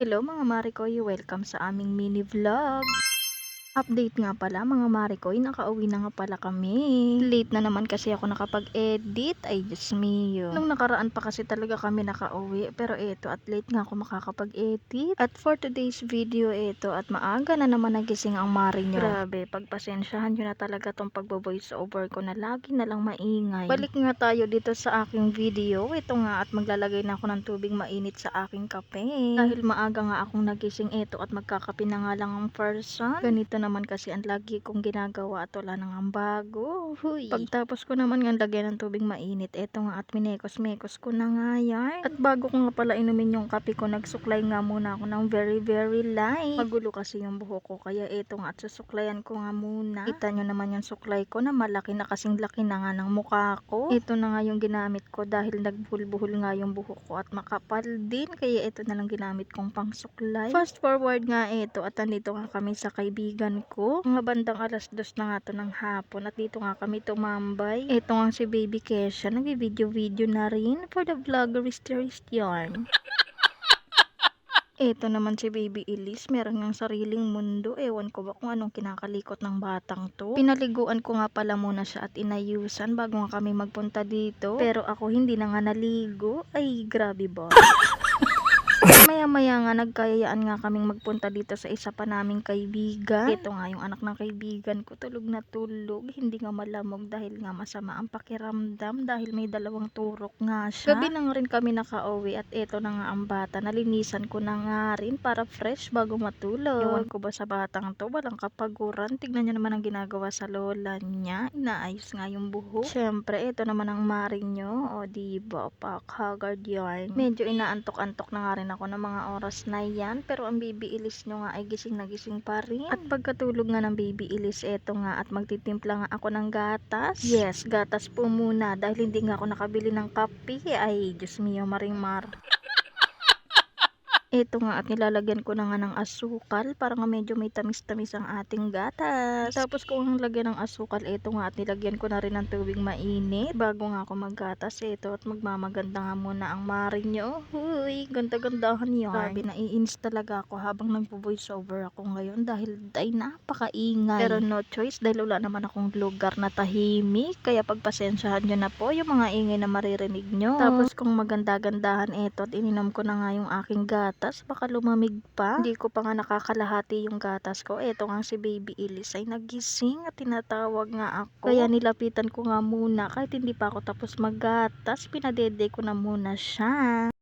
Hello mga Marikoy, welcome sa aming mini vlog. Update nga pala mga Marikoy, nakauwi na nga pala kami. Late na naman kasi ako nakapag-edit, ay Diyos mio. Nung nakaraan pa kasi talaga kami nakauwi, pero eto at late nga ako makakapag-edit. At for today's video eto at maaga na naman nagising ang mari nyo. Grabe, pagpasensyahan nyo na talaga tong pagbo-voice over ko na lagi na lang maingay. Balik nga tayo dito sa aking video, ito nga at maglalagay na ako ng tubig mainit sa aking kape. Dahil maaga nga akong nagising eto at magkakape na nga lang ang person. Ganito naman kasi ang lagi kong ginagawa at wala nang ang bago. Huy. Pagtapos ko naman nga lagyan ng tubig mainit, eto nga at minekos-mekos ko na nga yan. At bago ko nga pala inumin yung kape ko, nagsuklay nga muna ako ng very very light. Magulo kasi yung buhok ko, kaya eto nga at susuklayan ko nga muna. Kita nyo naman yung suklay ko na malaki na kasing laki na nga ng mukha ko. Ito na nga yung ginamit ko dahil nagbuhol-buhol nga yung buhok ko at makapal din, kaya ito na lang ginamit kong pang suklay. Fast forward nga ito at nandito nga kami sa kaibigan ko. Mga bandang 2:00 na nga to ng hapon at dito nga kami tumambay. Ito nga si Baby Kesha, nag-video-video na rin for the vlogger Yarn. Ito naman si Baby Elise, meron ngang sariling mundo. Ewan ko ba kung anong kinakalikot ng batang to. Pinaliguan ko nga pala muna siya at inayusan bago nga kami magpunta dito. Pero ako hindi na nga naligo. Ay, grabe ba? Maya-maya nga nagkayayaan nga kaming magpunta dito sa isa pa naming kaibigan. Ito nga yung anak ng kaibigan ko, tulog na tulog, hindi nga malamog dahil nga masama ang pakiramdam dahil may dalawang turok nga siya. Gabi na nga rin kami nakauwi at ito na nga ang bata, nalinisan ko na nga rin para fresh bago matulog. Ewan ko ba sa batang to, walang kapaguran. Tignan nyo naman ang ginagawa sa lola niya, inaayos nga yung buhok. Syempre, ito naman ang mari nyo, o diba, Haggard yarn. Medyo inaantok-antok na nga rin ako ng mga oras na yan, pero ang Baby Elise nyo nga ay gising na gising pa rin. At pagkatulog nga ng Baby Elise, eto nga at magtitimpla nga ako ng gatas. Yes, gatas po muna dahil hindi nga ako nakabili ng kape. Ay, Diyos mio, Marimar. Ito nga at nilalagyan ko na nga ng asukal para nga medyo may tamis-tamis ang ating gatas. Tapos kung ang lagyan ng asukal, ito nga at nilagyan ko na rin ng tubig mainit bago nga ako maggatas. Ito at magmamaganda nga muna ang mari nyo. Huy, ganda-gandahan yan. Grabe, naiinis talaga ako habang nagpo-voice over ako ngayon dahil ay napakaingay. Pero no choice dahil wala naman akong lugar na tahimik. Kaya pagpasensyahan nyo na po yung mga ingay na maririnig nyo. Tapos kung maganda-gandahan ito at ininom ko na nga yung aking gatas, baka lumamig pa. Hindi ko pa nga nakakalahati yung gatas ko. Eto nga si Baby Elise ay nagising at tinatawag nga ako. Kaya nilapitan ko nga muna kahit hindi pa ako tapos maggatas. Pinadede ko na muna siya.